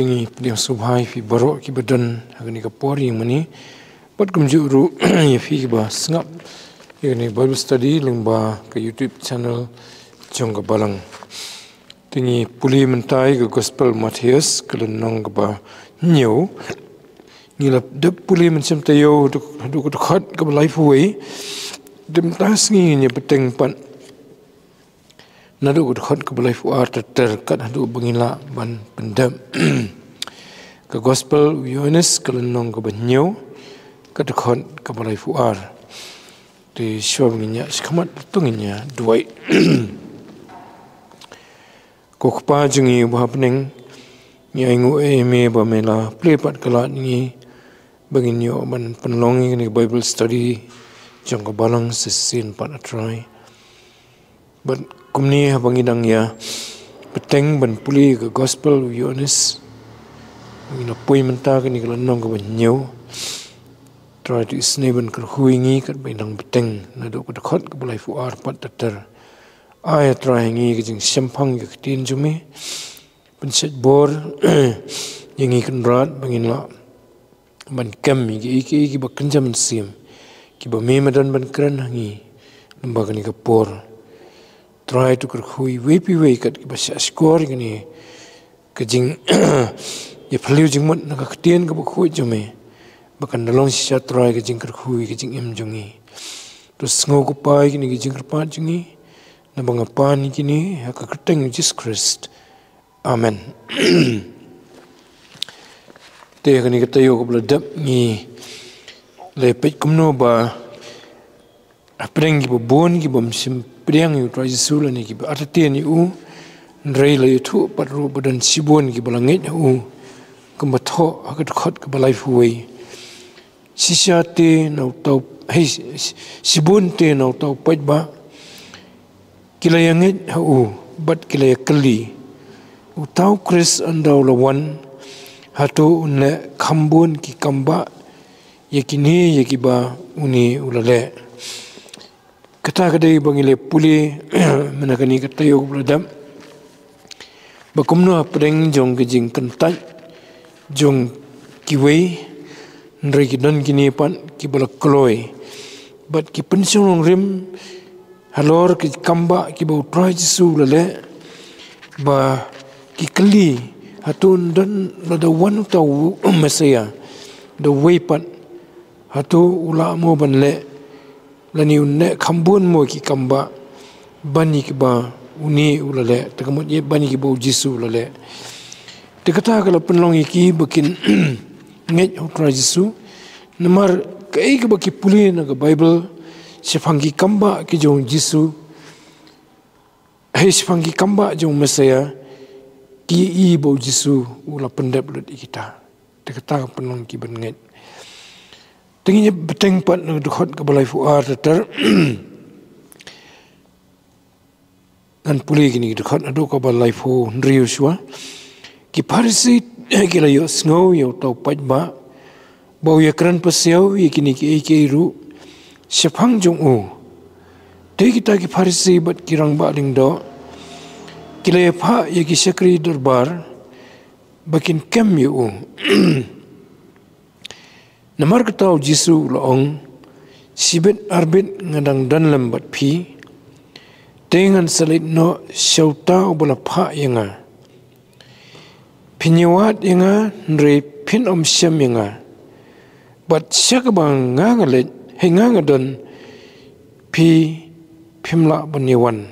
tingi pediang subhai fi barok ki badan agani kapori yang mani pat kumjuru ya fi ba sngap ini Bible study lengba ke YouTube channel jong ka balang tingi puli mentai ke gospel Matius kelenong ka ba nyo ngilap de puli mencam tayo du khat ka life way dem tas ngi nya peteng pan nadu khat ka life war ter kat hadu bangila ban pendam ke gospel Yohanes kelenong ka ba nyo ka khat ka life war di shownya sekamat tunginya duai kokpa jungi bahapning nyangu me ba mela plepat kala ni baginyo ban penlongi ni Bible study jong ka balang sesin pat atrai ban kumni bangidang ya peteng ban puli ke gospel Yohanes ngina pui menta ni kala nong ka banyo try to isneben kerhuingi kat bainang beteng nado kat khot ka bulai fu ar pat tater ai try ngi ke jing sempang ke tin jume penset bor yangi kan rat bangin la ban kam mi ki ba kanjam sim ki ba me madan ban kran ngi lembaga ni ka por try to kerhui wepi we kat ki ba score ni ke jing ye phliu jing mot na ka tien ka ba khu jume bahkan dalam sisa try ke jingkar hui ke jing em jungi terus ngau ko pai kini ke jingkar pa jungi na bang apa ni kini ka keteng Jesus Christ amen te kani ka tayo ko bladap ni lepet kumno ba apreng ki bon ki bom sim priang yu try Jesus ni ki atate ni u ndrei le thu patru badan sibon ki balangit u kumbatho akat khot ka balai huai sisa te nau tau hei sibun te nau tau pait ba kilayangit hu bat kilaya kali u tau Chris andau lawan hatu unle khambun ki kamba yakini yakiba uni ulale kata kadai bangile puli menakani katayo bladam bakumno apreng jong kijing kentai jong kiwei ndre ki don kini pan ki bala kloi but ki pensong rim halor ki kamba ki ba try su lale ba ki kali hatun don la one tau mesaya the way pan hatu ula mo ban le lani unne khambun mo ki kamba bani ki ba uni ulale takamut ye bani ki ba jisu lale tekata kala penlong iki bakin ngej utra Yesu namar kai ke baki puli na ke Bible sefangi kamba ke jong Yesu hai sefangi kamba jong Mesaya ki i bo Yesu ula pendap lut kita tekata penong ki ben ngej tenginya beteng pat na dekhot ke balai fuar ter dan puli gini dekhot adu ke balai fu Riuswa ki parisi kila yo snow yo tau paj ba bau ya kran pasiau ye kini ki ru sepang jong u te kita ki parisi bat kirang ba ling do kila ya pha ye ki sekri darbar bakin kem yo namar ka tau Jisu laong sibet arbit ngadang dan lembat pi dengan salit no syauta ubala pha yenga pinyawat yenga nre pin syam yenga bat syakabang ngangalet henga ngadon pi pimla banyawan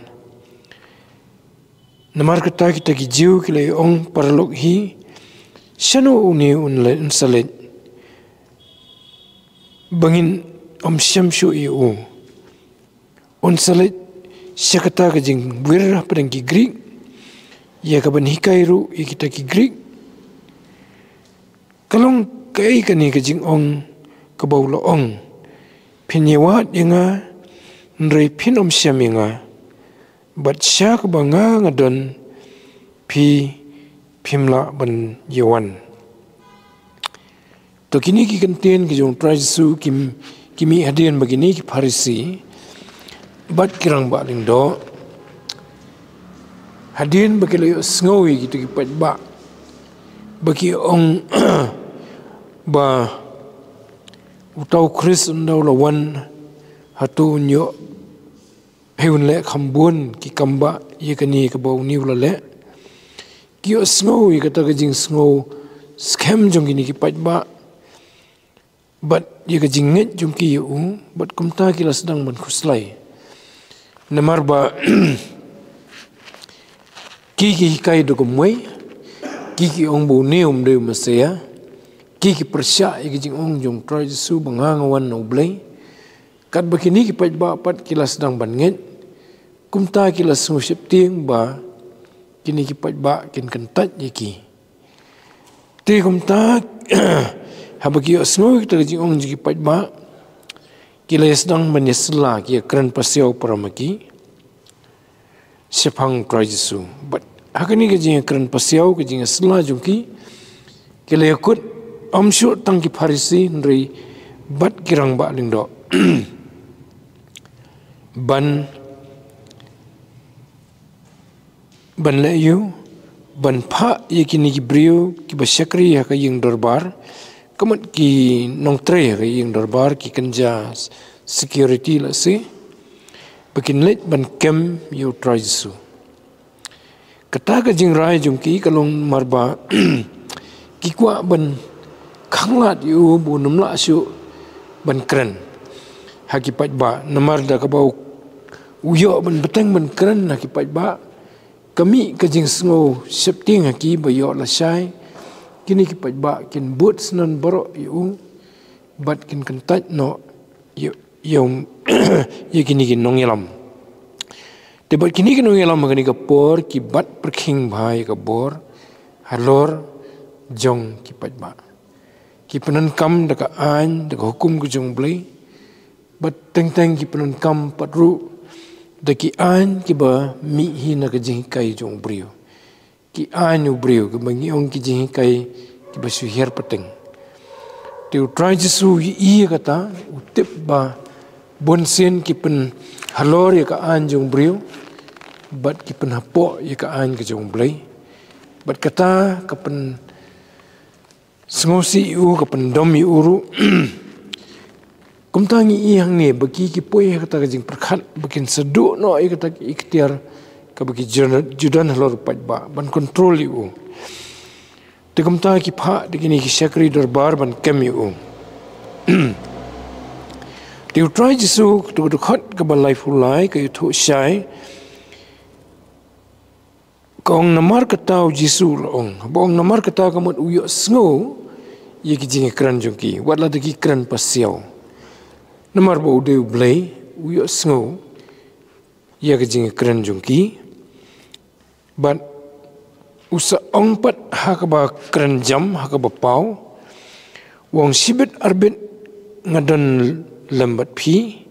namar kata kita ki jiu kile ong paralok hi syano uni unle unsalet bangin syam syu iu unsalet syakata ka jing buirah padang ki Greek ya kaban hikairu ya kita ki Greek kalong kai kani ka jing ong kabau lo ong pinyawat yenga nrei pinom syam yenga bat syak banga ngadon pi pimla ban yawan to kini ki kenten ki jong trajisu kimi hadian begini ki parisi bat kirang ba ling do hadian bakile sngowi gitu ki pat ba bagi ong ba utau Chris ndau lawan hatu nyo heun le khambun ki kamba ye kani ka bau niu la le ki snow ye kata ka jing snow scam jong ni ki pat ba but ye ka jing nget jong ki u but kumta ki la sedang ban khuslai namar ba ki kai do ko moi ki ong bu neum de masaya ki persya ki jing ong jong try su bangangawan no blai kat bakini ki pat ba pat kila sedang ban nget kumta kila sungu sip ting ba kini ki pat ba kin kentat ye ki te kumta habaki sungu ki jing ong ki pat ba kila sedang ban yesla ki kran pasyo paramaki sepang try su but hakani ke jing kran pasiau ke jing sela jungki kele yakut amshu tang ki farisi nri bat kirang ba lingdo ban le yu ban pha ye kini ki brio ki basyakri ha ka ying darbar kamat ki nong tre ha ying darbar ki kanja security la se bakin let ban kem yu try su kata ka jing rai jung ki kalong marba ki kwa ban khanglat yu bu numla su ban kran haki pat ba namar da ka bau uyo ban beteng ban kran haki pat ba kami ka jing sngo septing haki ba yo la sai kini ki pat ba kin but snan baro yu bat kin kentat no yu ye kini kin nong yalam Debat kini kan orang lama kini kapor ki bat perking bahai kapor halor jong ki patba ki penan kam deka an deka hukum ke jong blai bat teng ki penan kam patru deki an ki ba mi hi na ke jing kai jong brio ki an u brio ke bangi ong ki jing kai ki ba su her pateng tu try jisu i kata utip ba bonsen ki pen halor ya ka an jong brio bat ki pen hapo ya ka an ke jong blai bat kata ka pen sengosi u ka pen dom i uru kumtangi i hang ne bagi ki poi kata ka jing perkhat bakin sedu no i kata ikhtiar ka bagi judan halor pat ba ban control i u te kumta ki pha de kini ki sakri darbar ban kem i u They try jisu to khat ka ban life ulai ka thu shai kong namar ka tau jisu long bong namar ka tau ka mot uyo sngo ye ki jing kran jongki watla de ki kran pasiao namar bo de blai uyo sngo ye ki jing kran jongki but usa ong pat ha ka ba kran jam ha ka ba pau wong sibet arbit ngadan lambat pi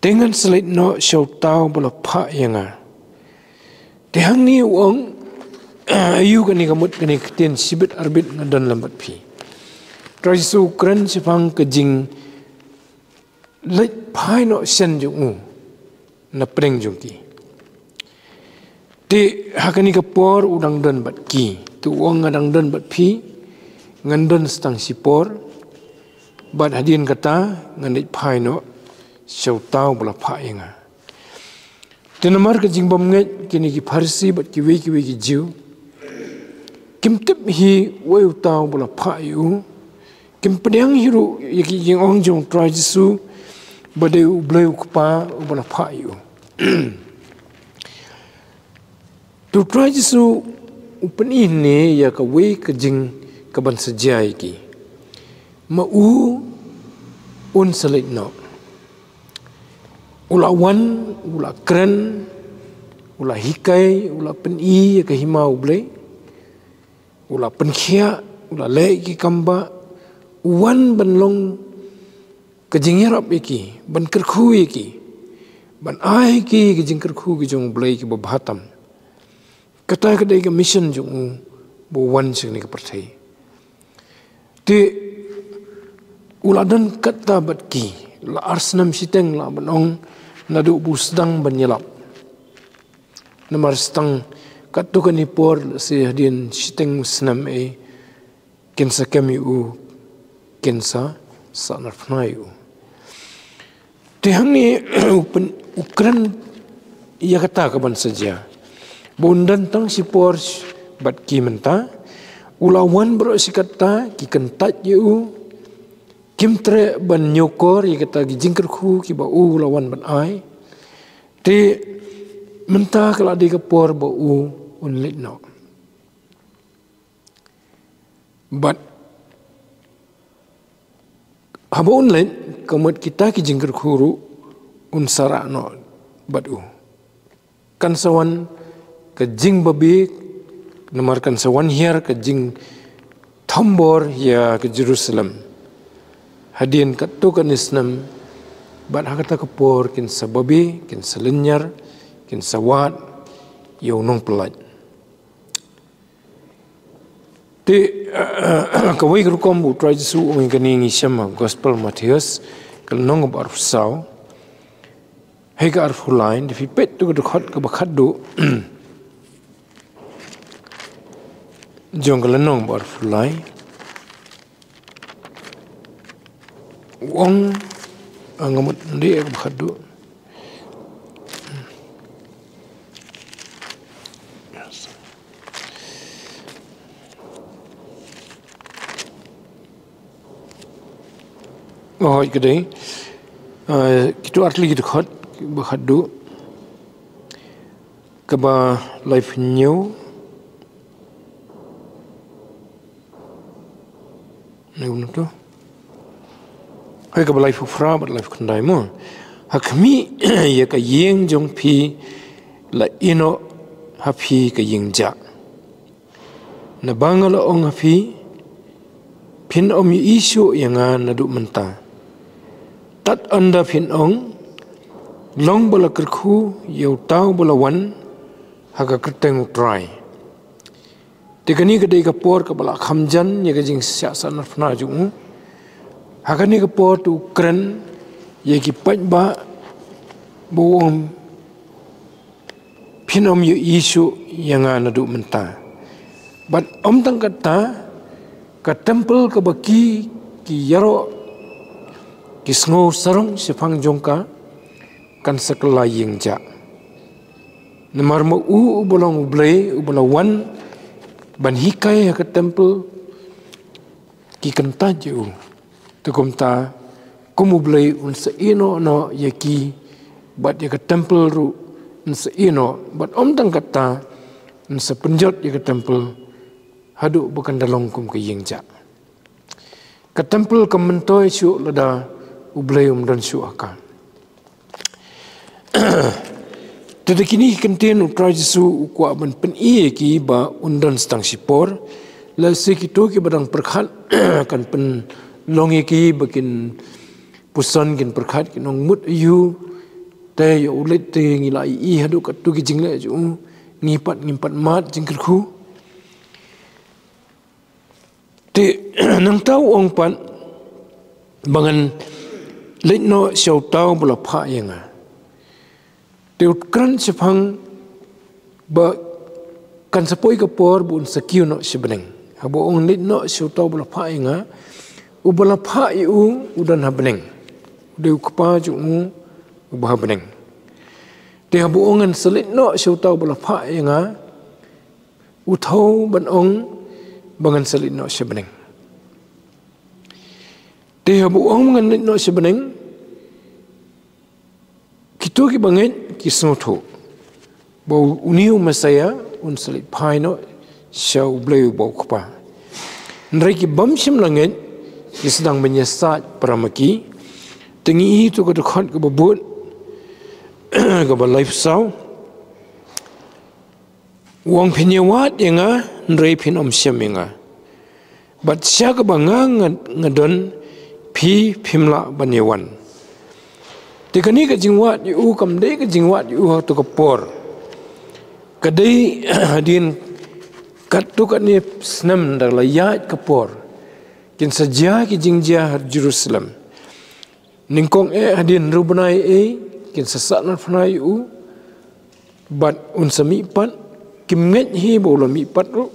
dengan selit no show tau bola pa yanga tehang ni wong ayu kani kamut kani keten sibet arbit ngadan lambat pi trai su kran sipang kejing let pai no sen jung na preng jung ki te hakani kapor udang dan bat ki tu wong ngadang dan bat pi ngandan stang sipor bat hadin kata nganit pai no show tau bola pa yanga tenamar ke jing bom nget kini ki farsi bat ki we ki jiu kim tip hi we tau bola pa yu kim pedang hiru yaki jing ong jong try jisu bade u blai ku pa bola pa yu tu try jisu upen ini ya ka we ke jing ka ban sejai ki ma u un selit no ula wan ula kren ula hikai ula pen i ke himau blai ula pen khia ula le ki kamba wan ban long ke jingerap iki ban kerkhu iki ban ai ki ke jingker khu ki jong blai ki bahatam kata kedai ke mission jong bo wan sing ni ke pertai ti uladan kata bat ki la arsnam siteng la banong nadu bu sedang banyelap namar stang katukan ni por si hadian siteng senam kinsa kami kinsa sanar pnayu tihang ni ukran ia kata kaban saja bundan tang si por bat ki menta ulawan bro si kata ki kentat kim tre ban nyokor ia kata ki jingker khu ki ba ulawan ban ai ti menta kala di kapor ba unlit no but haba unlit kamut kita ki jingker khuru unsara no batu kan sawan ke jing babi namarkan sawan hier ke jing thambor ya ke Jerusalem hadian katu kan Islam bat hakata kapor kin sababi kin selenyar kin sawat yaunong pelat ti kawai rukom bu try su ong kani ngisam gospel Matthews kalnong bar sau hega arfulain di pet tu dekat ke bakhadu jong kalnong bar fulai wong angamut ndi bakhadu oh gede kita artli dekat bakhadu kaba life new ni tu hai kaba life fra but life kandai mo hakmi ya ka yeng jong pi la ino happy ka yeng ja na bangala ong happy pin om isu yang na du menta tat anda pin ong long bola kerku yau tau bola wan haga kerteng utrai tikani kedai kapor kepala khamjan ya kajing siasan narfna jung haga ni kapor tu keren ya ki ba buong pinom yu isu yang ana du menta but om tang kata ka temple ka baki ki yaro ki sngo sarong sifang jongka kan sekala yeng ja namar mo bolong blay bola wan ban hikai ke temple ki kanta ju tukum ta kumu blay un se ino no yaki bat ya ke temple ru un se ino bat om tang kata un se penjot ya ke temple hadu bukan dalong kum ke yeng ja ke temple ke mentoy su lada ublay dan su aka Tadi kini kenten utrai Jesu kuat ben pen ki ba undan stang sipor la sekito ki badang perkhat kan pen longi ki bakin pusan kin perkhat kin ong mut yu te yo ulet te ngilai I hadu kat tu ki jingle ju ngimpat mat jingkerku te nang tau ong pan bangan letno syau tau bula pha yenga Teutkan sepang ba kan sepoi kapor bun sekiu no sebeneng. Habo ong nit no syutau bala pha inga ubala pha iu udan habeneng. Deu kapa ju ubah beneng. Te habo ongan selit no syutau bala pha inga uthau ban ong bangan selit no sebeneng. Te habo ong ngan nit no sebeneng Kito ki banget kisnoto. Bau uniu masaya un selit paino syau bleu bau kupa. Nrai ki bamsim langet ki sedang menyesat paramaki. Tengi itu ke dekat ke babut ke life sau. Wang penyewat yang nrai pin syam yang Bat sya ke bangang ngadon pi pimla banyawan. Tikani ke jingwat yu kamdai ke jingwat yu tu kapor. Kadai hadin katu kat ni senam dah layat kapor. Kin saja ki jingja Jerusalem. Ningkong hadin rubanai kin sesak na fanai yu. Bat un sami pat kimnget hi bola mi patru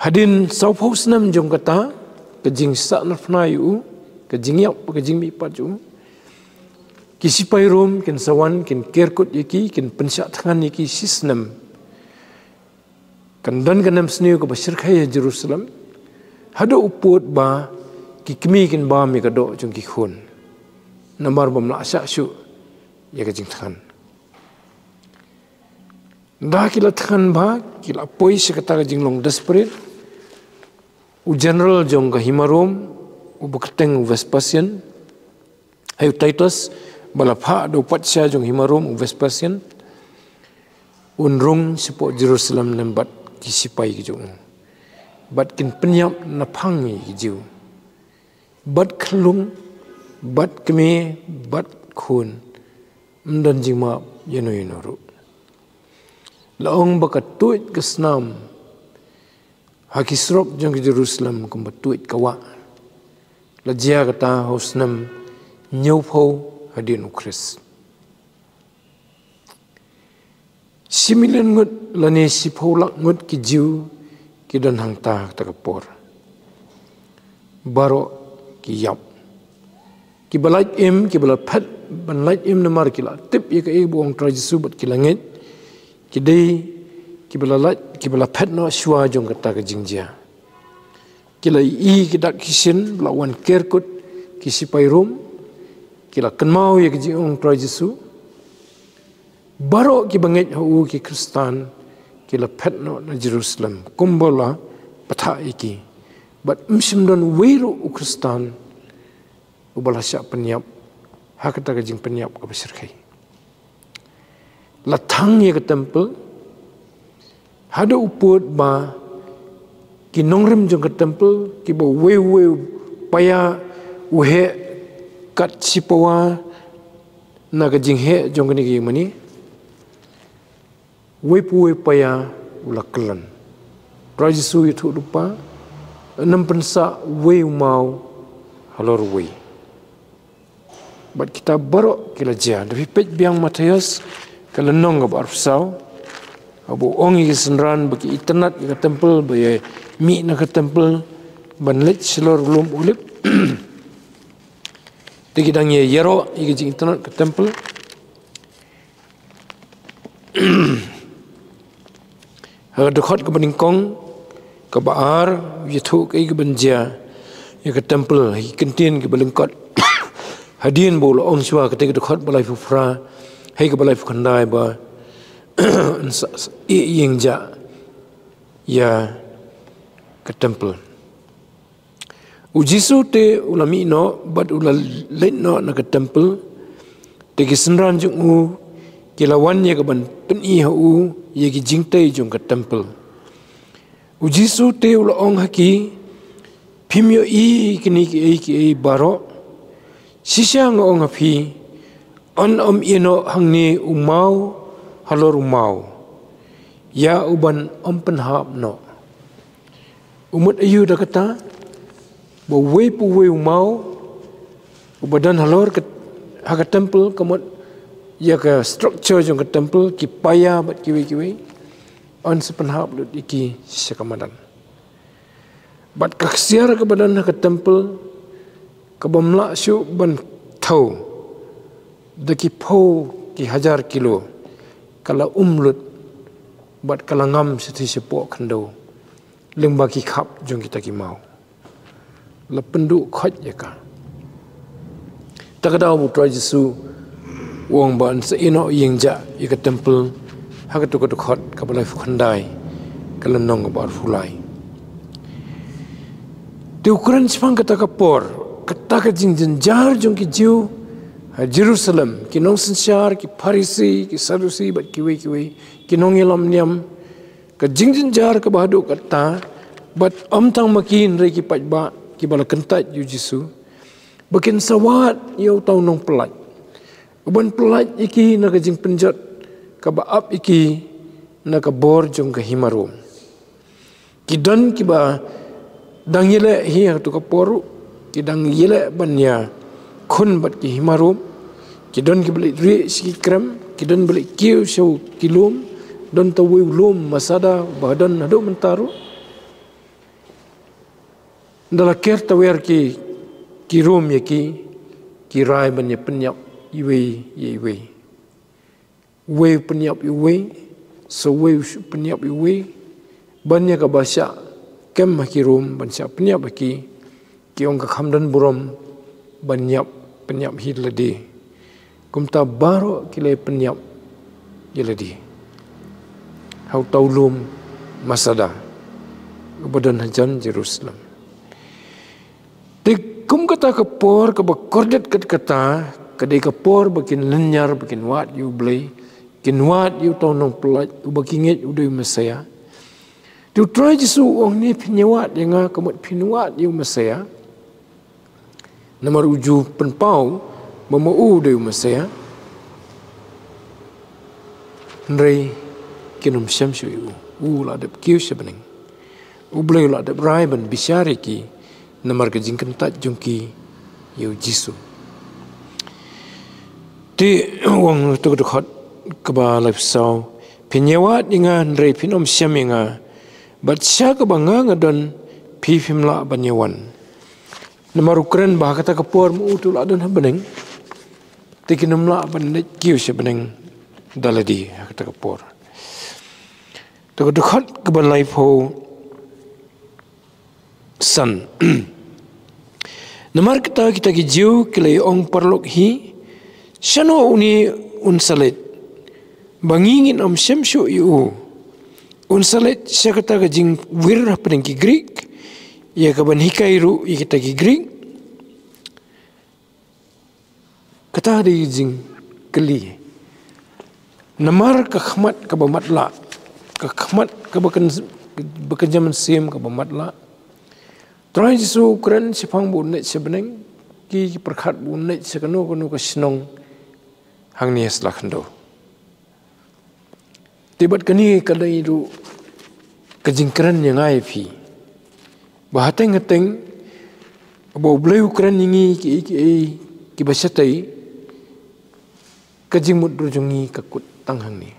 hadin saupos nam jong kata kejing sa nafna yu kejing yap kejing mi patru kisipai rom kin sawan kin kerkut yaki kin pensyak tangan yaki sisnam kan dan kanam sniu ke basirkhaya Jerusalem hado uput ba ki kemi kin ba mi kado jong ki khun namar bam la sha shu ya kejing tangan dah kila tangan ba kila poi sekata kejing long desperate u general jong ka himarom u beketeng Vespasian hayu Titus balapha do patsya jong himarom u Vespasian unrung sipo Jerusalem nembat kisipai kijung bat kin penyap napangi kijiu bat kelung bat keme bat khun mdan jingma yeno yenoru laong bakat tuit kesnam hakisrok jong Jerusalem kumbat tuit kawa lajia kata hosnam nyaupo hadin ukris similen ngut lane sipolak ngut ki jiu ki dan hang ta takapor baro ki yap ki balait im ki bala phat ban lait im namar ki la tip ye ka e buang trajisu bat ki langit ki dei ki bala phat no shwa jong kata ka jingjia ki la i ki dak kisin lawan kerkut ki sipai rom ki la kenmau ye ki jong trajisu baro ki banget hu ki Kristan ki la petno na Jerusalem kumbola patha iki but msimdon weiru u Kristan ubala sya penyap hakata ka jing penyap ka besirkai la thang ye ka temple hada uput ba ki nongrem jong ka temple ki bo we paya uhe kat sipawa na ka jing he jong ni ki mani wei paya ulaklan prajisu itu lupa enam pensa wei mau halor wei bat kita barok kila jia tapi pej biang Matius kalau nong ab arfsau abu ongi kesenran bagi internet ke temple bagi mi na ke temple banlet selor ulum ulip tikidang ye yero igi internet ke temple dekat ke beningkong ke baar yitu ke benja ya ke temple hi kentin ke belengkot hadin bol ong swa ke dekat balai fufra hai ke balai fukandai ba yeng ja ya ke temple ujisu te ulami no bad ulal let no na ke temple te kisenran jung u kilawan ye ke ban peni hu ye ki jingtai jong ka temple ujisu te ulong haki phimyo i kini ki baro sisang ong api on ino hangni umau halor umau ya uban penhap no umut ayu da kata bo we pu we umau ubadan halor ke ha temple kamot ya ke structure jong ke temple ki paya bat kiwi on sepenhap lut iki sekamadan bat kaksiar ke badan ke temple ke bamla syu ban thau daki po ki 1000 kilo kala umlut bat kalangam seti sepo khando lengba ki khap jong kita ki mau la pendu khot ya ka takada bu trajisu wong ban se ino yengja ika temple haka to khot ka balai fukhandai kalam nong bar fulai de ukuran spang kata kapor kata ka jingjen jar jong ki jiu Jerusalem ki nong sensyar ki Parisi ki Sadusi bat kiwi ki nong ilam niam ka jingjen jar ka bahadu kata bat tang makin re ki pajba ki bala kentat yu jisu bakin sawat yau tau nong pelaj uban pelaj iki na kajing penjat ka baap iki na ka bor jong ka himarom kidan ki ba dang yele hi tu ka poru kidang yele banya khun bat ki himarom kidan ki beli ri si kram kidan beli kiu show kilum don tawi ulum masada badan hadu mentaru ndala ker tawer ki rom ya ki rai ban ya penyap iwe we penyap iwe so we penyap iwe bannya ka basya kem ki rom ban sya penyap ki ong ka khamdan burom banyak penyap hiladi kumta baro kile penyap hiladi hau taulum masada badan hajan Jerusalem kum kata kapor ke bakordet kata kadai kapor bakin lenyar bakin wat you blay kin wat you tonong pelat bakinget udai Mesaya tu try Jesu ong ni pinyawat yang kamut pinuat you Mesaya nomor uju penpau memau udai Mesaya nrei kinum syamshu la dep kiu sebening blay la dep rai ban bisyari ki namar ke jingkan tak jungki yu Jisu. Di wang tu dekat keba life sau penyewat dengan rei pinom siam inga baca ke bangga ngadon pi pimla banyawan. Namar ukren bah kata kapor mu utul adon habeneng tikinum la bandit kiu sebeneng daladi kata kapor. Tu dekat keba life ho san namar kita ki jiu kile ong perlok hi shano uni unsalet bangingin om syamshu yu unsalet syakata ka jing wir hapeng ki Greek ya ka ban hikairu kita ki Greek kata di jing keli namar ka khmat ka bamatla ka khmat ka bakan zaman sim ka bamatla Try Jesu keren sipang bunet sebeneng ki perkat bunet sekanu ke sinong hang ni selakando. Tibat kani kadai itu kejingkeren yang ai pi. Bahateng ngeteng abo bleu keren ini ki basatai kejingmut rujungi kakut tanghang ni.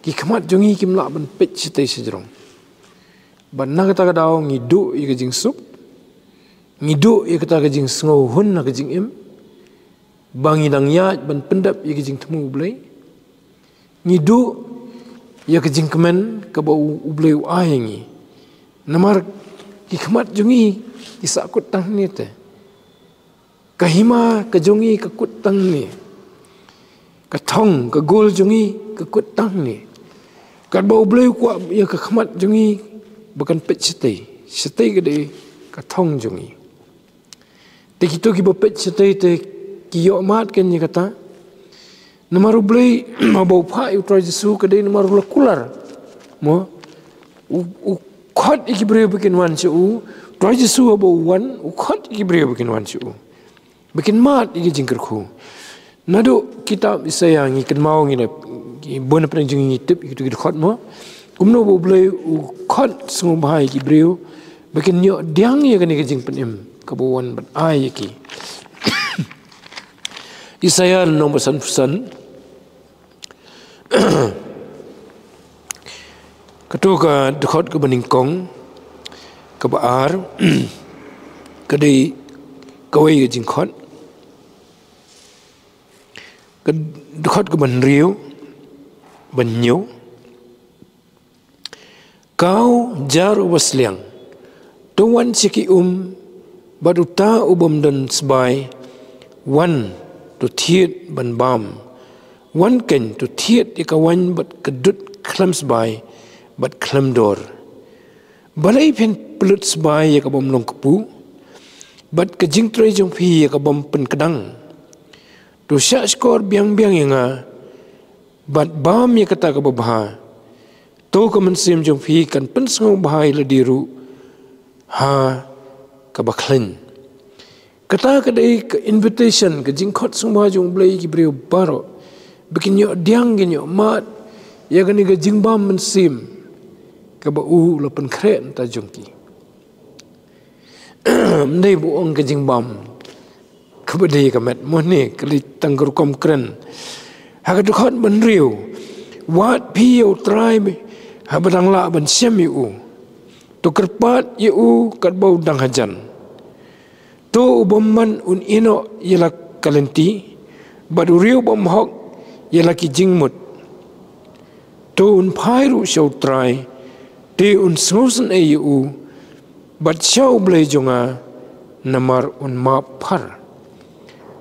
Ki khamat jungi ki mlak ban pet sitai sejrong. Banna kata kadao ngidu i kejing sup ngidu i kata kejing sngau hun na kejing im bangi nang ya ban pendap i kejing temu ublai ngidu ya kejing kemen ka bau ublai ayengi namar ki khmat jungi ki sakut tang ni te kahima ka jungi ka kut tang ni ka thong ka gol jungi ka kut tang ni ka bau ublai kwa ya ka khmat jungi bukan pet setai gede katong jungi. Tekito ki bapet setai te kiyo mat kan ni kata. Namaru blay mabau pa utrai Jesu gede namaru lakular. Mo ukhat ikibriyo bikin wan siu. Utrai Jesu abau wan ukhat ikibriyo bikin wan siu. Bikin mat iki jingkerku. Nado kitab Isaya ngiken mau ngine bona pernah jungi tip itu khat mo. Kumno bo blay ukhat sungu bahai ki brio bikin nyo diang ya kani kejing penim kabuan ban ai ki Isaya nomor pesan ketua dekat ke beningkong ke baar kedai kawai kejing khat ke dekat ke benriu benyo kau jar wasliang tuan siki baduta ubam dan sebai wan tu thiet ban bam wan ken tu thiet ikawan bat kedut klam sebai bat klam dor balai pen pelut sebai ya kabam long kepu bat kejing trai jong phi ya kabam pen kedang tu syak skor biang-biang yang bat bam ya kata kababha to kaman sim jong phi kan pensong bahai la diru ha kabaklen kata kadai ke invitation ke jingkot semua jong blai ki brio baro bikin yo diang gen yo mat ya gani ke jingbam mensim ka ba u la pen kren ta jong ki ndai bu ong ke jingbam ka ba dei ka met mo ne kli tanggur kom kren ha ka dukhat ban riu wat pi yo trai habadang la ban siam yu to kerpat yu kat bau dang hajan to bomman un ino yela kalenti baduriu bom hok yela ki jingmut to un phairu show trai te un snosen e yu bat show blai jonga namar un ma phar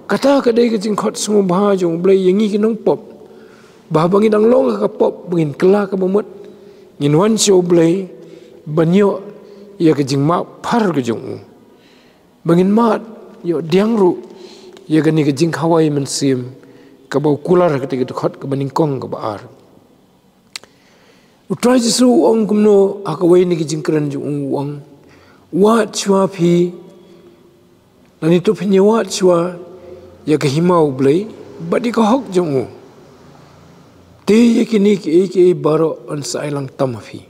kata kadai ke jing khot sungu bha jong blai yangi ki nong pop bah bangi dang long ka pop bangin kela ka bomut ngin wan show blai banyo ya ke jing ma phar ke jong bangin mat yo diang ru ya gani ke jing khawai man sim ka bau kular ka te khot ka baning kong ka baar utrai jisu ong kumno akawai ni ke jing kran jong wang wat chua phi lani to phinya wat chua ya ke himau blai badi ka hok jong te ye kini ke baro an sailang tamafi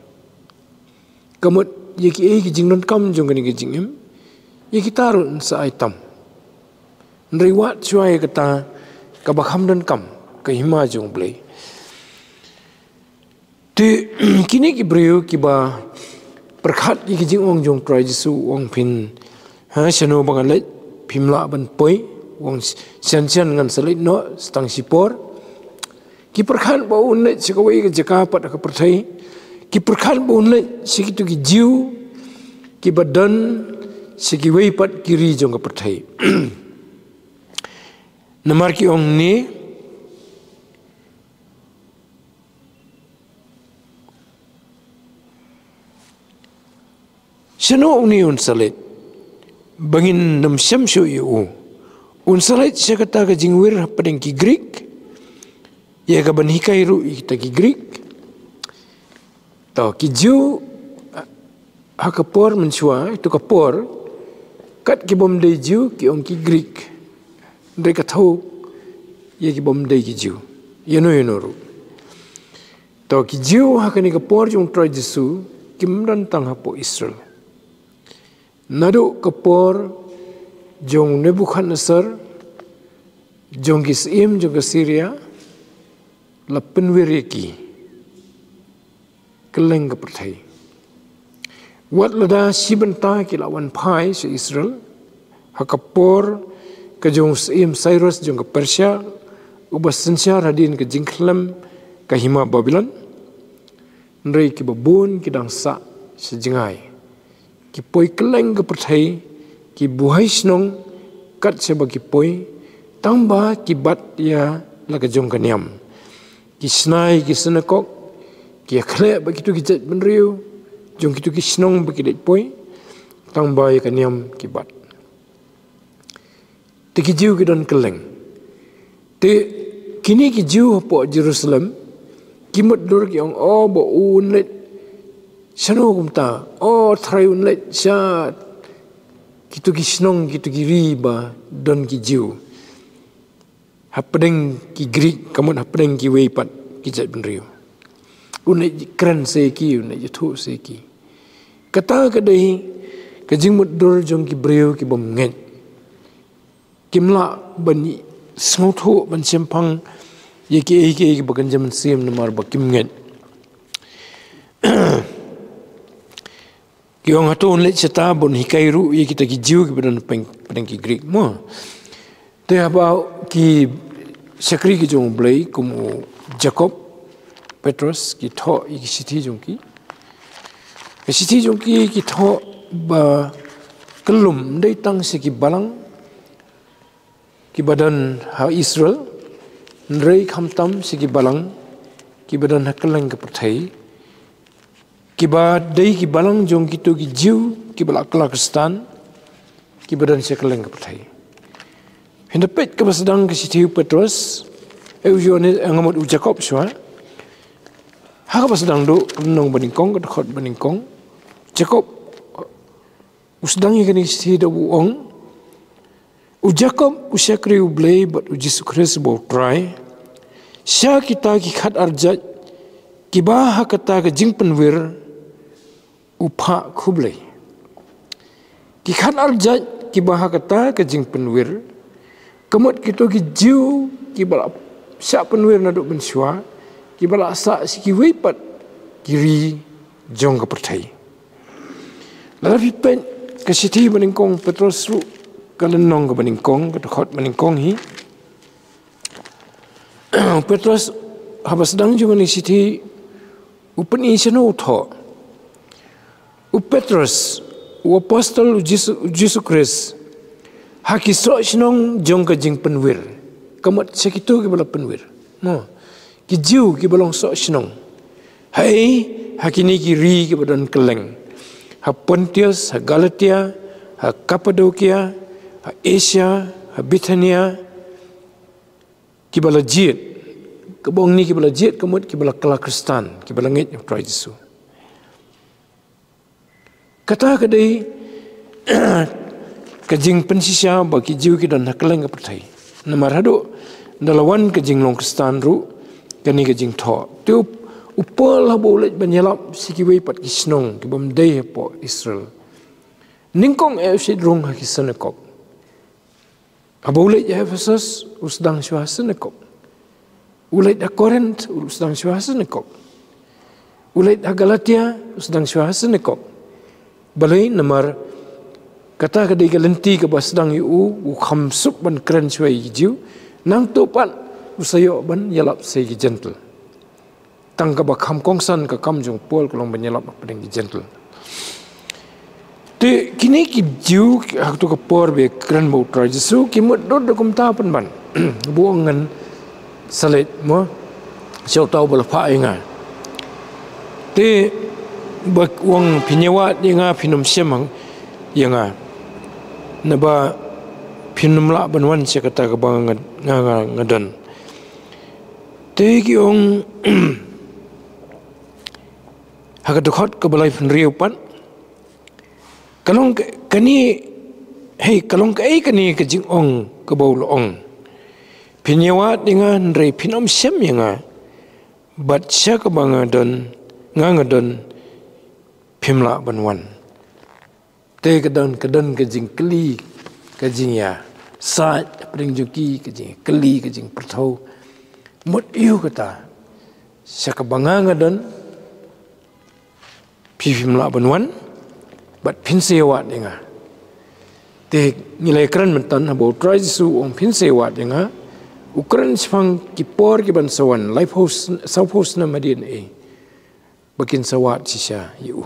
kamut ye ke jingnon kam jong ni ke jingim ye kitarun sai tam nriwat chua ye kata ka bakham don kam ka hima jong blai te kini ki breu ki ba perkhat ye ke jing ong jong trai jisu ong phin ha shano bangal le phimla ban poi wong sian ngan salit no stang sipor ki perkhan ba unle sikawai ke jaka pat ka perthai ki perkhan ba unle sikitu ki jiu ki badan sikiwai pat kiri jong ka perthai namar ki ong ni shano uni un salit bangin nam shamshu yu un salit syakata ka jingwir padeng ki Greek ya ka ban hikai ru kita ki Greek to ki ju hakapor menchua itu kapor kat ki bom dei ju ki ong ki Greek dei ka thau ya ki bom dei ki ju yeno ru to ki ju hakani kapor jong trai jisu kimran tang hapo Israel nadu kapor jong Nebuchadnezzar jong Kisim jong Syria lapen wiriki keleng ke perthai wat lada sibenta ki lawan pai se Israel hakapor ke jong Kisim Cyrus jong ke Persia ubas sensyar hadin ke jingkhlem ke hima Babylon nrei ki babun ki dang sa sejengai ki poi keleng ke perthai ki buhai snong kat seba ki poi tangba ki bat ya laga jong kaniam ki snai ki senakok ki akhle ba kitu ki jet benriu jong kitu ki snong ba ki det poi tangba ya kaniam ki bat te ki jiu ki don keleng te kini ki jiu po Jerusalem ki mut dor ki ong o bo un let shano kumta o thrai un let sha kitu ki snong kitu ki riba don ki jiu hapdeng ki Greek kamut hapdeng ki weipat ki jat benriu unai kran se ki unai juthu se ki kata kadai ka jingmut dor jong ki breu ki bom nget kimla bani smotho ban sempang ye ki bagan jam sim namar bakim nget ki ong haton le chata bon hikai ru ye kita ki jiu ki badan padang ki Greek mo te about ki sakri ki jong blai kumu Jacob Petrus ki tho ki sithi jong ki ki tho ba kelum dei tang se ki balang ki badan ha Israel nrei khamtam se ki balang ki badan hakeleng ke perthai kiba dei ki balang jong kitu ki jiu ki balak Pakistan ki badan sekeleng ke perthai hindapet ke sedang ke sithi Petrus eujone ngamot u Jacob swa ha ka sedang do nong baningkong ke khot baningkong Jacob usdang ye kini sithi do ong u Jacob usakri u blai but u Jesus Christ bo try sya kita ki khat arjat kiba ha kata ke jingpenwir upha khublai ki khan arjat ki baha kata ke jing penwir kemut kitu ki jiu ki bala sya penwir na duk bensua ki bala sa si ki weipat kiri jong ka pertai lalu pen ke siti baningkong Petrus ru kalenong ka baningkong ka khot baningkong hi Petrus habas dang juga ni siti upeni seno tho Petrus u apostol Jesus Christ haki so sinong jong ka jing penwir kamat sekitu ki bala penwir no ki jiu ki balong so sinong hai hakini ki ri ki badan keleng ha Pontius ha Galatia ha Cappadocia ha Asia ha Bithynia ki bala jit kebong ni ki bala jit kemut ki bala kala Kristen ki bala ngit Tuhan Yesus kata kadai kajing pensisya bagi jiu ki dan keleng pertai namar hadu dalawan kajing long Kristen ru kani kajing tho tu upal ha boleh banyalap siki wei pat kisnong ki bom dei po Israel ningkong sit rong ha kisanekok abole ya Efesus usdang syuhasenekok ulai da Korint usdang syuhasenekok ulai da Galatia usdang syuhasenekok balai namar kata kadai galenti ke basdang yu u khamsup ban kren syai jiu nang topan usayo ban yalap sei ki gentle tang ka ba kham kongsan ka kam jong pol kolong ban yalap padeng ki gentle te kini ki jiu hak tu ka por be kren bo tra Jesu ki mut dod kum ta pan ban buangan salet mo syau tau bal fa inga te bak wang pinyawa dinga pinum semang yanga naba pinum la banwan se kata ka bang ngadan te ki ong hak dekhot ke balai penriu pan kalong kani hei kalong kai kani ke jing ong ke bau ong pinyawa dinga ndrei pinum sem yanga bat sya ka bang ngangadon pimla banwan te kadon kejing keli kejing ya sa pring juki kejing keli kejing perthau mut iu kata sakabanga ngadon pimla banwan bat pinsewa denga te nilai kran mentan habo try su ong pinsewa denga ukran sipang kipor ki ban sawan life house south house na madin bakin sawat sisa yu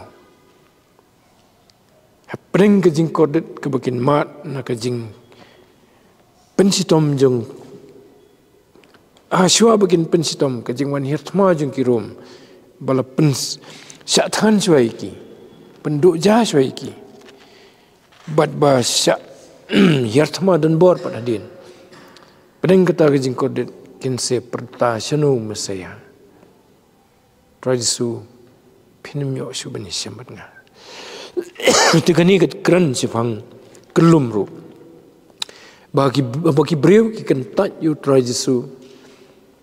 Pring kejing kodet ke bakin mat na kejing pensitom jeng syua bakin pensitom kejing wan hirtma jeng kirom bala pens syatan syai ki penduk ja syai ki bat ba syak hirtma dan bor pada din pring kata kejing kodet kinse perta syanu mesaya tradisu pinmyo subani sembat nga Tegani kat kran sifang kelum ru bagi breu ki kentat yu Tuhan Yesus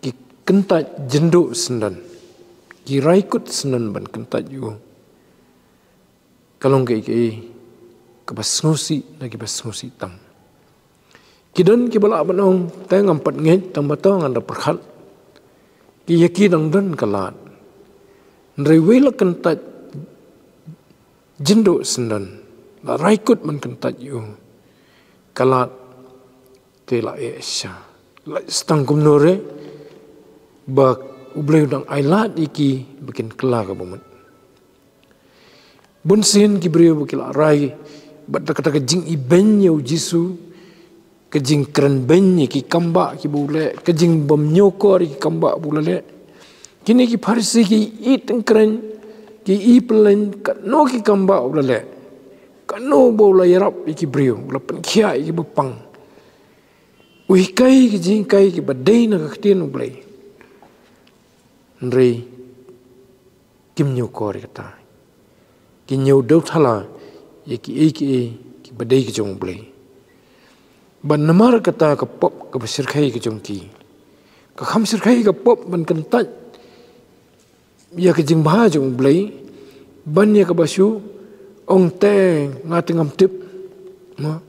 ki kentat jenduk sendan ki raikut sendan ban kentat yu kalong ke basngusi lagi basngusi tam kidon ki bala banong tang ampat nget tam batong anda perkhat ki yaki dang dan kalat nrewela kentat jenduk sendan la raikut man kentat yu kalat tela esya la stang kumnore ba ubleu dang ailat iki bikin kela ka bomut bunsin ki breu bukil rai bat kata ka jing iben yu Jesu ka jing kran ben ki kamba ki bule ka jing bom nyokor ki kamba bule kini ki farsi ki iteng kran ki iplen kano ki kamba ulale kano bola yarap iki breu la penkhia iki bepang ui kai ki jing kai ki badai na kaktin ublai nrei kim nyu kor kata ki nyu dau thala ki badai ki jong ublai ban namar kata ka pop ka basir khai ki jong ki ka kham sir khai ka pop ban kan tat ya ke jing bah jong blai ban ya ke basu ong te ngatengam tip ma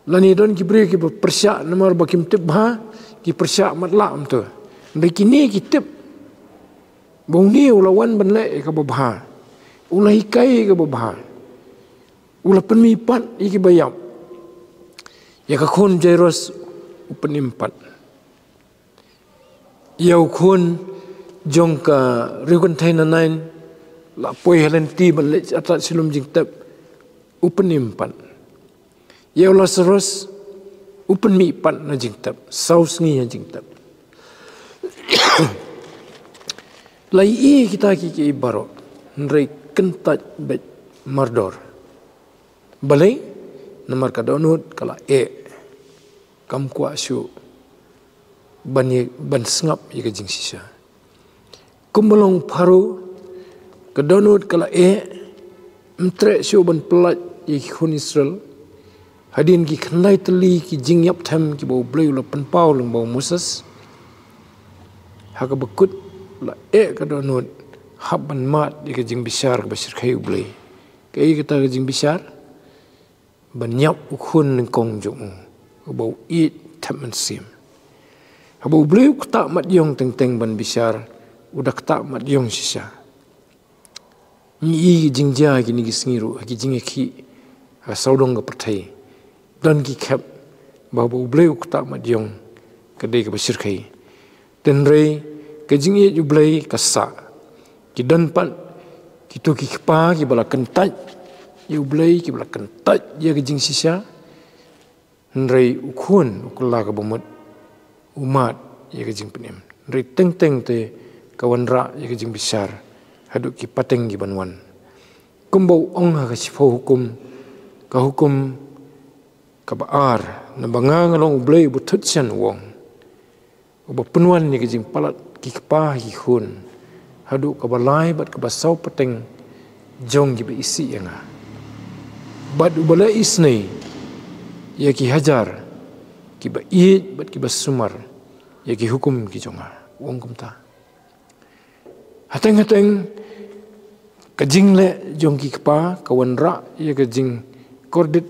lani don ki bre ki persya namar bakim tip bah ki persya matlam tu ndai kini ki tip Bong ni ulawan banle ka babha. Ula hikai ka babha. Ula penmipat iki bayam. Ya ka khon jairos upenimpat. Yau khon jong ka riukan taina nain la poi halenti banle atat silum jingtap upenimpat. Yau Lazarus upenmipat na jingtap. Saus ngi na jingtap. Lai kita ki ibarot. Nrei kentat bet mardor. Balai namar kadonut kala kam kwa syu ban sengap ika jing sisa. Kumbalong paru kadonut kala mtre syu ban pelat iki khun Israel. Hadin ki khnai teli ki jing yap tham ki bau bleu la pan pau lang bau Moses. Haka bekut la kadonut habban mat ika jing bisar ka basir khayu blei. Kai kata ka jing bisar ban nyap ukhun kong jung bau it tham sim. Habau bleu kata mat yong teng ban bisar udah kata mat yong sisa. Ni jing ja ki ni gisngiru ki jing ki ha saudong ka perthai. Dan ki khap bau bleu kata mat yong kadai ka basir khai. Dan rei ka jing ye jublai kasa. Ki dan pan ki tu ki kpa ki bala kentat yu blai ki bala kentat ya ki jing sisa. Nrei ukhun ukula ka bomot umat ya ki jing penim. Nrei teng te kawan ra ya ki jing besar haduk ki pateng ki banwan. Kumbau ong ha ka sifo hukum ka baar na banga ngalong blai butut sian wong. Uba penwan ya ki jing palat ki kpa ki khun. Haduk ka balai bat ka basau pateng jong ki isi yang ha. Bat ubala isnei ya ki hajar ki ba iit bat ki basumar ya ki hukum ki jonga wong kumta. Hateng ka jing le jong ki kpa kawan ra ya ka jing kordit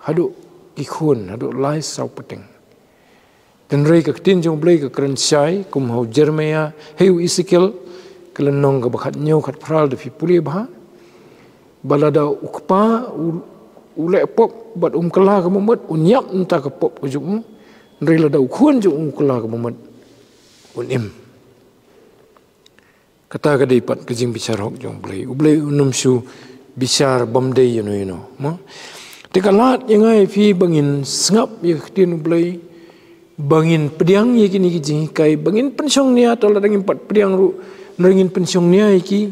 haduk ki khun haduk lai sau pateng. Dan rei ka tin jong blai ka kran syai kum hau Jeremia heu Ezekiel kelenong ka bakhat nyau khat pral de fi puli bah balada ukpa ule pop bat kala ka momat unyap entah ka pop ujung nrei lada ukhun jung kala ka momat unim kata ka dei pat ka jing bicar hok jong blai unum su bicar bamdei yano ma tekalat yangai fi bangin sengap ya tin blai bangin pediang ye kini ki jing kai bangin pensiong nia atau ladangin pat pediang ru nringin pensiong nia iki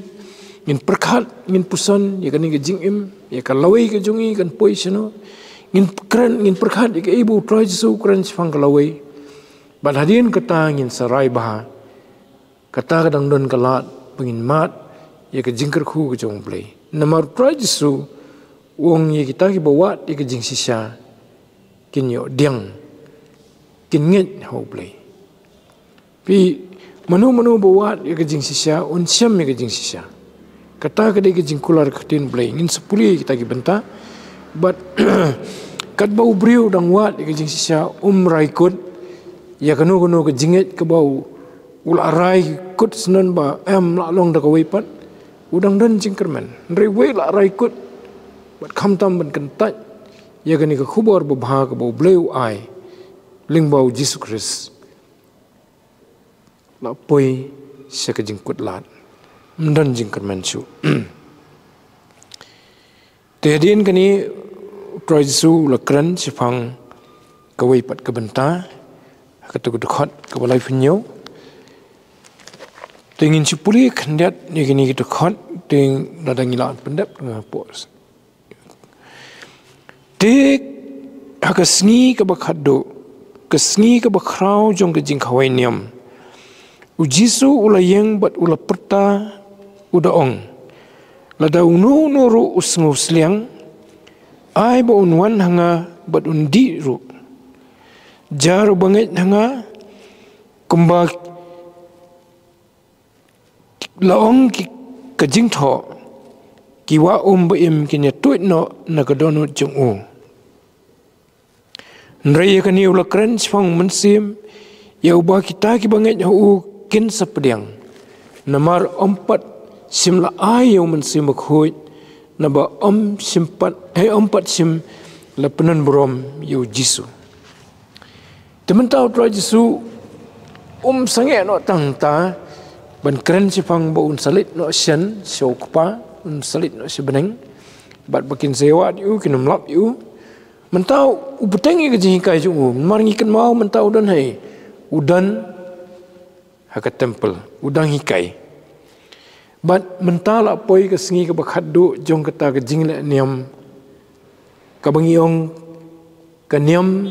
ngin perkhat ngin pusan ya kan ke jing im ya kan lawai ke jungi kan poi sino ngin kran ngin perkhat ke ibu trai su kran sifang lawai bal hadin kata ngin sarai bah kata kadang don kalat pengin mat ya ke jingker khu ke jong play namar trai su wong ye kita ki bawat ya ke jing sisa kin yo diang kin nget ho play pi manu bawat ya ke jing sisa un siam ya ke jing sisa. Kata kadai ke jingkular ketin blai ngin sepuli kita ki benta but kat bau briu dang wat ke jing sisa raikut ya kanu ke jinget ke bau ula rai kut senan ba la long da ka weipat udang dan jingkerman rei wei la raikut but kham tam ban kentat ya kani ke khubor babha ke bau bleu ai ling bau Jesus Christ la poi sa ke jingkut lat dan jingkerman su. Tehadin kani Troy Jesu lakran sifang kawai pat kebenta katu dekat ke balai penyo. Tengin sipuli kandiat ni kini kita dekat teng ladang ilat pendap dengan pos. Dek hakasni ke bakado kesni ke bakrau jong ke jingkawai niam. Ujisu ulayeng bat ula perta udaong lada unu nuru usngu sliang ai ba unwan hanga bat undi ru jar banget hanga kumba laong ki kajing tho kiwa ba im kinya tuit no nagadonu jung u nrei ka ni ula kren sfang mensim ya uba kita ki banget hu kin sapediang namar empat simla ayo mensimak huit naba simpat empat sim la penan berom yo Jisu. Temen tahu tra Jisu sange no tangta ban keren si pang baun salit no sian siokpa salit no si beneng bat bakin sewa yu kinum lap yu mentau ubetengi ke jikai ju maringi kan mau mentau dan hai udan haka temple udang hikai bat mentala poi ke sengi ke bakhadu jong kata ke jingle niam kabangiong ke niam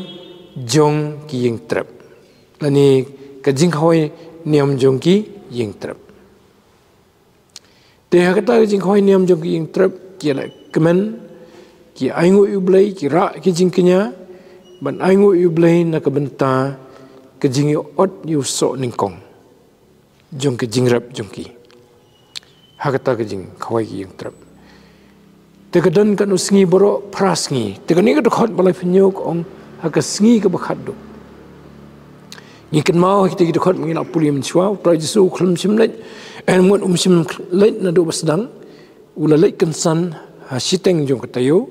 jong ki ying trap lani ke jinghoi niam jong ki ying trap te kata ke jinghoi niam jong ki ying trap ki la kemen ki aingu ublei ki ra ki jingkenya ban aingu ublei na ke benta ke jingi ot yu so ningkong jong ke jingrap jong ki hakata ke jing khawai ki ying trap te ke dan kan usngi boro prasngi te ke ni ke khot balai pnyok ong haka sngi ke bakhadu ni kan mau kita kita khot mengina pulim chwa tra Jisu khum sim leit en mon sim leit na do basdang ula leit kan san ha siteng jong katayo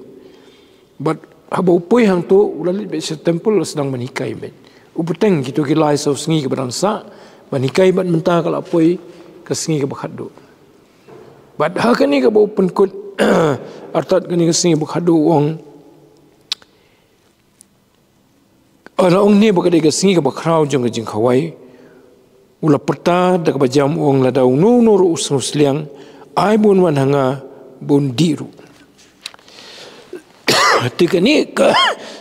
but habo poi hang to ula leit be temple sedang menikai be uputeng gitu ki lai so sngi ke barangsa menikai bat menta kala poi ke sngi ke bakhadu but ha kan ni ke bo penkut artat kan ni ke sngi bakhadu wong ala ong ni bakade ke singi ke bakrau jong ke jing khawai ula perta dak bajam ong la dau no no ru usliang ai bun wan hanga bun diru tika ni ka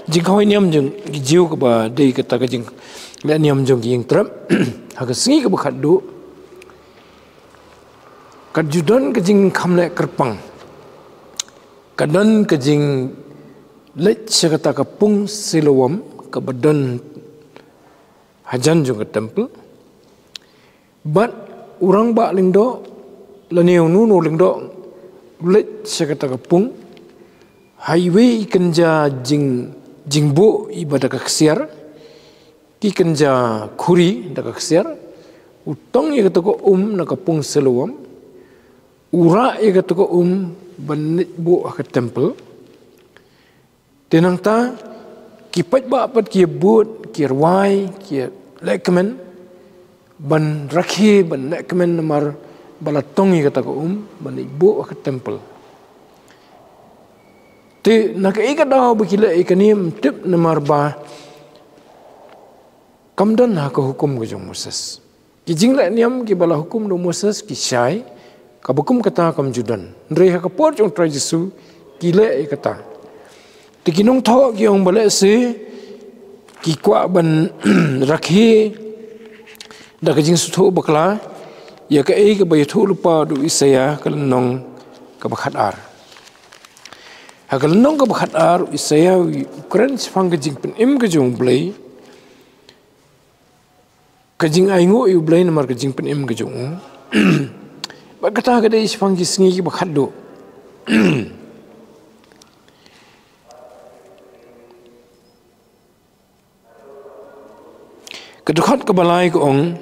jing khawai niam jong jiu ke ba dei ke ta ke jing la niam jong ki ying trap ha ke singi ke bakhadu kajudan ke jing khamle kerpang kadan ke jing lech sekata ka pung silawam ke badan hajan juga temple but orang bak lingdo laniau nu lingdo let sekata kapung highway kenja jingbo ibadah kaksiar ki kenja khuri dak kaksiar utong ye katako na kapung seluam ura ye katako banit bu ka temple tenang ta kipat ba pat ki but ki rwai ki lekmen ban rakhi ban lekmen namar balatongi kata ko ban ibu ke temple te nak ika daw bikila ikanim tip namar ba kamdan ha ko hukum ko jong Moses ki jingla niam ki bala hukum do Moses ki syai ka hukum kata kam judan ndre ha ka por jong tra Jisu ki le kata tikinong tho ki ong bale se ki kwa ban rakhi da ka jing su tho bakla ya ka ei ka bay thu lupa du Isaya kalnong ka bakhat ar ha kalnong ka bakhat ar Isaya Ukraine sfang ka jing pen im ka jong blai ka jing aingo yu blai namar ka jing pen im ka jong ba kata ka dei sfang ki sngi ki bakhat do kedukhat kebalai ko ong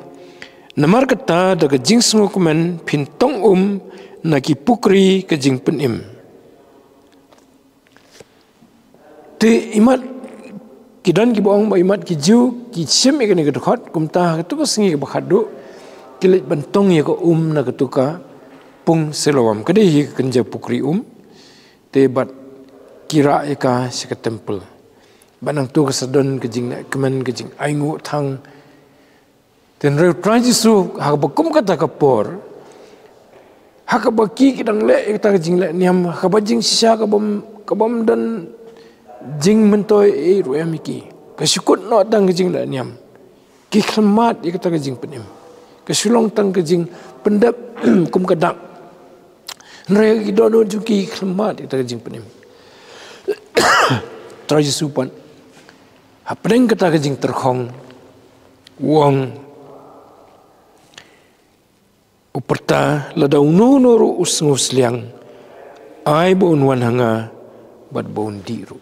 namar kata daga jing smokeman pintong na ki pukri ke jing penim te imat kidan ki boong ba imat ki jiu ki sim ikani kedukhat kumta tu singi ke bakhadu kilit bantong ye ko na ketuka pung selawam kade hi kenja pukri te bat kira eka sika temple banang tu kesadon ke jing kemen ke jing aingu thang ten reu tra Jisu ha bakum kata kapor ha ka baki kidang le kata jing le niam ha ba jing sisa ka bom dan jing mentoi e ru amiki ka sikut no tang jing le niam ki khmat ye kata jing penim ka sulong tang jing pendap kum kadak reu ki dono juki khmat kata jing penim tra Jisu pan ha preng kata jing terkhong wong uperta lada unu noru usngus liang ai bon wan hanga bat bon diru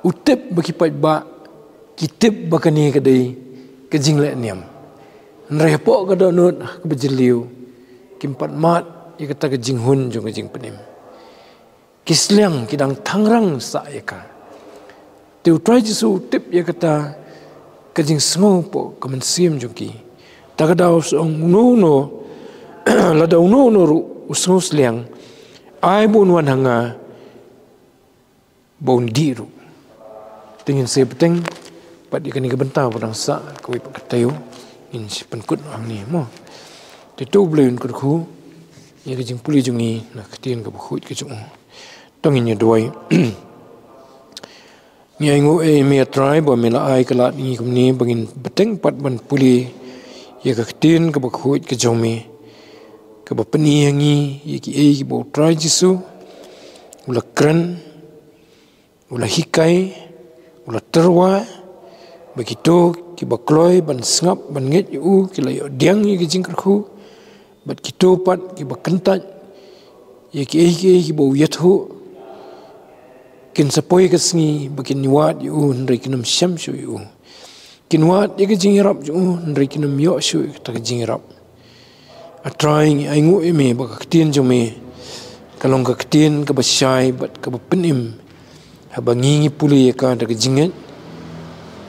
utip bagi pat ba kitip bakani kadai kejing le niam Nrepok ka donut ka bejeliu. Kimpat mat ya kata ke jinghun jong ke jing penim. Kisliang kidang tangrang sa ya ka. Tiu try jisu tip ya kata ke jing semau po ka mensim jong ki. Takadaw song no ladaw no ru usngus liang. Ai bun wan hanga bon diru. Tingin saya peteng pat ikan ikan bentang padang sa kau ipak katayu in si penkut ang ni mo. Itu beliun kerku ya kejing puli jungi nak ketien ke bukhut ke jung. Tongin ya doi. Nya ingu me try bo mela ai kelat ni kumni bangin beteng pat ban puli ya ke ketien ke bukhut ke jung me. Ke bapeni yangi ya ki ki bo try jisu ula kran ula hikai ula terwa begitu ki bakloi ban sngap ban nget yu ki la diang yi ki jing kerku bat kitu pat ki bakentat ye ki bo yathu kin sapoi ke sngi bakin niwat yu ndri kinam syam shu yu kinwat ye ki jing rap ju ndri kinam yo shu ta ki jing rap a trying aingu eme ba ka tien ju me kalong ka tien ka basyai bat ka penim habangi puli ka ta ki jinget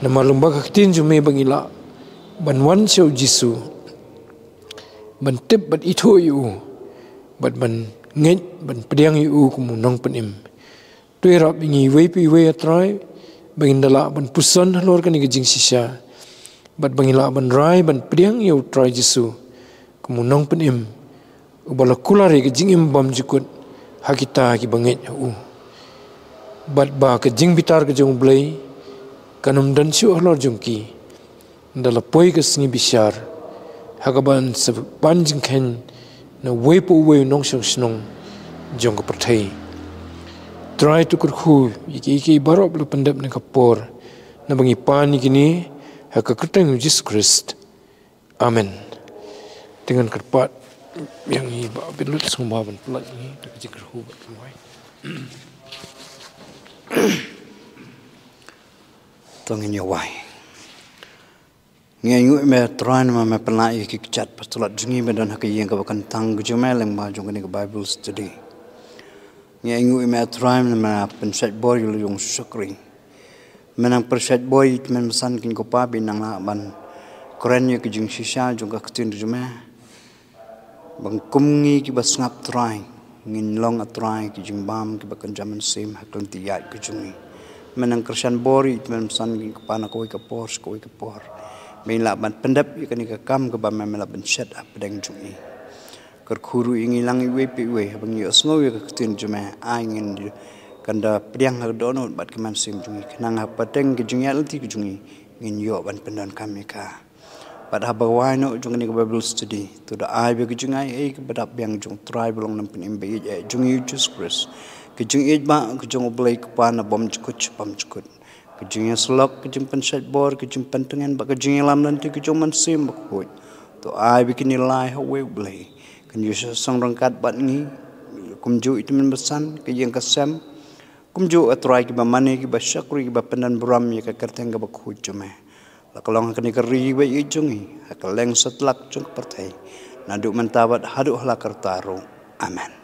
na malum ba ka tien ju me bangila ban wan show jisu ban tip bat itho yu bat ban nget ban pediang yu kumu nong penim tu rap ingi we pi we try bangindala ban puson halor kan ni jing sisha bat bangila ban rai ban pediang yu try jisu kumu nong penim ubala kulare ke jing im bam jukut hakita ki banget u bat ba ke jing bitar ke jong blai kanum dan syu halor jongki ndala poi ke sngi bishar hagaban sepan jingken na wepo we nong shong snong jong ka perthai try to kurhu iki barok lu pendap na kapor na bangi pani kini haka keteng Jesus Christ amen dengan kerpat yang iba bilut semua ban pelat ni tak jikrhu bat mai tongin yawai ngai ngu me tran ma me pelai ki chat pastulat jungi me dan hak yang ka bakan tang jumeleng ma jong ni Bible study ngai ngu me tran ma pensat boy lu yung syukri menang persat boy men san kin ko pa binang la ban keren ye ki jing shisha jong ka tin jume bang kumngi ki basngap trai ngin long atrai ki jing bam ki bakan jaman sim hakon tiyat ki jungi menang kersan bori men san ki pana ko ka por main la ban pendap ikan ka kam ka ba memela ban set up deng jungi ker khuru ingi lang we pi we bang yo sngo we ka tin jume ai ngin kanda priang ha dono bat ki man sim jungi nang ha pateng ki jungi alti ki jungi ngin yo ban pendan kami ka bat ha bawai no jungi ni Bible study to da ai be ki jungai ai ka badap yang jung tribe long nam pin imbe jungi Jesus Christ ki jungi ba ki jung oblai ka pana bom chukut pam chukut ki jungi slok ki jung pensat bor ki jung pentengan ba ki jungi lam nanti ki jung man sim ba ko to ai be ki ni lai ha we oblai kan yu sang rangkat bat ngi kumju itu men besan ki yang kasam kumju atrai ki ba mane ki ba syakri ki ba penan buram ya ka kerteng ka ba ko jume la kalong ka ni ka ri we jungi ha ka leng setlak jung pertai naduk mentabat haduk la kertaro amen.